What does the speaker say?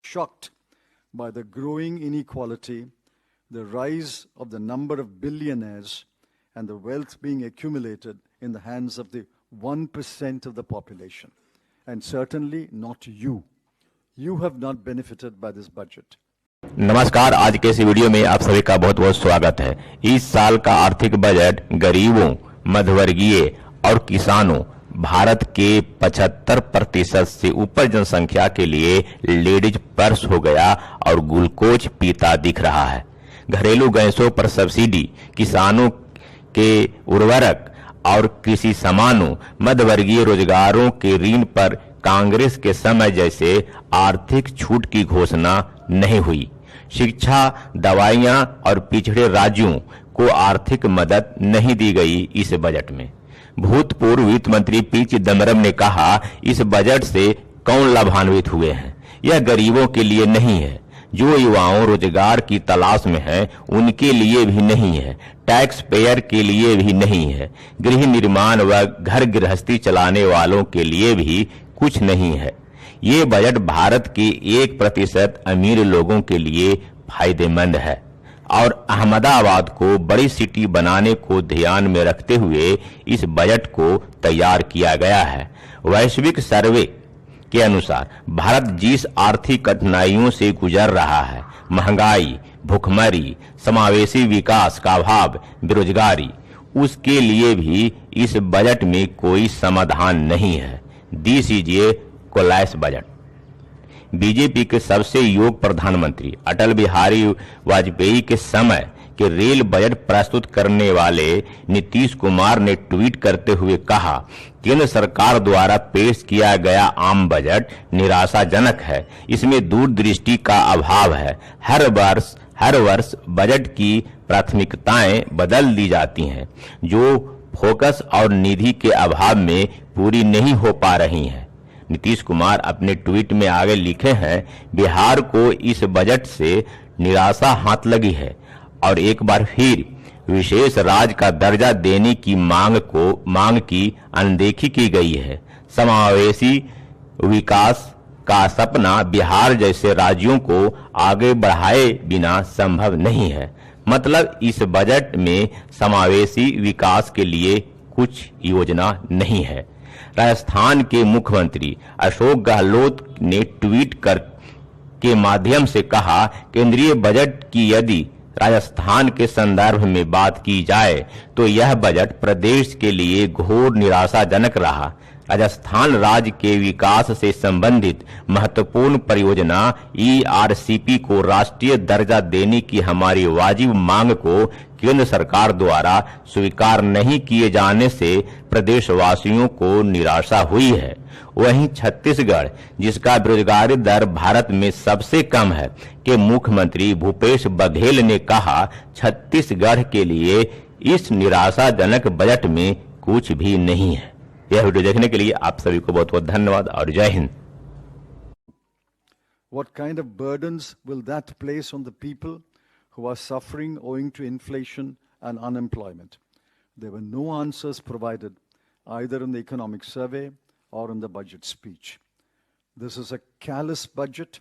shocked by the growing inequality, the rise of the number of billionaires, and the wealth being accumulated in the hands of the 1% of the population. And certainly not you. You have not benefited by this budget. नमस्कार, आज के इस video में आप सभी का बहुत बहुत स्वागत है। इस साल का आर्थिक बजट गरीबों, मध्यवर्गीय और किसानों, भारत के 75% से ऊपर जनसंख्या के लिए लेडीज पर्स हो गया और ग्लूकोज पीता दिख रहा है। घरेलू गैसों पर सब्सिडी, किसानों के उर्वरक और कृषि सामानों, मध्यवर्गीय रोजगारों के ऋण पर कांग्रेस के समय जैसे आर्थिक छूट की घोषणा नहीं हुई। शिक्षा, दवाइयां और पिछड़े राज्यों को आर्थिक मदद नहीं दी गई। इस बजट में भूतपूर्व वित्त मंत्री पी चिदम्बरम ने कहा, इस बजट से कौन लाभान्वित हुए हैं? यह गरीबों के लिए नहीं है, जो युवाओं रोजगार की तलाश में हैं उनके लिए भी नहीं है, टैक्स पेयर के लिए भी नहीं है, गृह निर्माण व घर गृहस्थी चलाने वालों के लिए भी कुछ नहीं है। ये बजट भारत के 1% अमीर लोगों के लिए फायदेमंद है और अहमदाबाद को बड़ी सिटी बनाने को ध्यान में रखते हुए इस बजट को तैयार किया गया है। वैश्विक सर्वे के अनुसार भारत जिस आर्थिक कठिनाइयों से गुजर रहा है, महंगाई, भुखमरी, समावेशी विकास का अभाव, बेरोजगारी, उसके लिए भी इस बजट में कोई समाधान नहीं है। This is a collapse budget. BJP के सबसे योग्य प्रधानमंत्री अटल बिहारी वाजपेयी के समय के रेल बजट प्रस्तुत करने वाले नीतीश कुमार ने ट्वीट करते हुए कहा, केंद्र सरकार द्वारा पेश किया गया आम बजट निराशाजनक है, इसमें दूरदृष्टि का अभाव है। हर वर्ष बजट की प्राथमिकताएं बदल दी जाती हैं, जो फोकस और निधि के अभाव में पूरी नहीं हो पा रही हैं। नीतीश कुमार अपने ट्वीट में आगे लिखे हैं, बिहार को इस बजट से निराशा हाथ लगी है और एक बार फिर विशेष राज्य का दर्जा देने की मांग की अनदेखी की गई है। समावेशी विकास का सपना बिहार जैसे राज्यों को आगे बढ़ाए बिना संभव नहीं है। मतलब इस बजट में समावेशी विकास के लिए कुछ योजना नहीं है। राजस्थान के मुख्यमंत्री अशोक गहलोत ने ट्वीट के माध्यम से कहा, केंद्रीय बजट की यदि राजस्थान के संदर्भ में बात की जाए तो यह बजट प्रदेश के लिए घोर निराशाजनक रहा। राजस्थान राज्य के विकास से संबंधित महत्वपूर्ण परियोजना ERCP को राष्ट्रीय दर्जा देने की हमारी वाजिब मांग को केंद्र सरकार द्वारा स्वीकार नहीं किए जाने से प्रदेशवासियों को निराशा हुई है। वहीं छत्तीसगढ़, जिसका बेरोजगारी दर भारत में सबसे कम है, के मुख्यमंत्री भूपेश बघेल ने कहा, छत्तीसगढ़ के लिए इस निराशाजनक बजट में कुछ भी नहीं है। यह वीडियो देखने के लिए आप सभी को बहुत बहुत धन्यवाद और जय Hind. What kind of burdens will that place on the people who are suffering owing to inflation and unemployment? There were no answers provided either in the economic survey or in the budget speech. This is a callous budget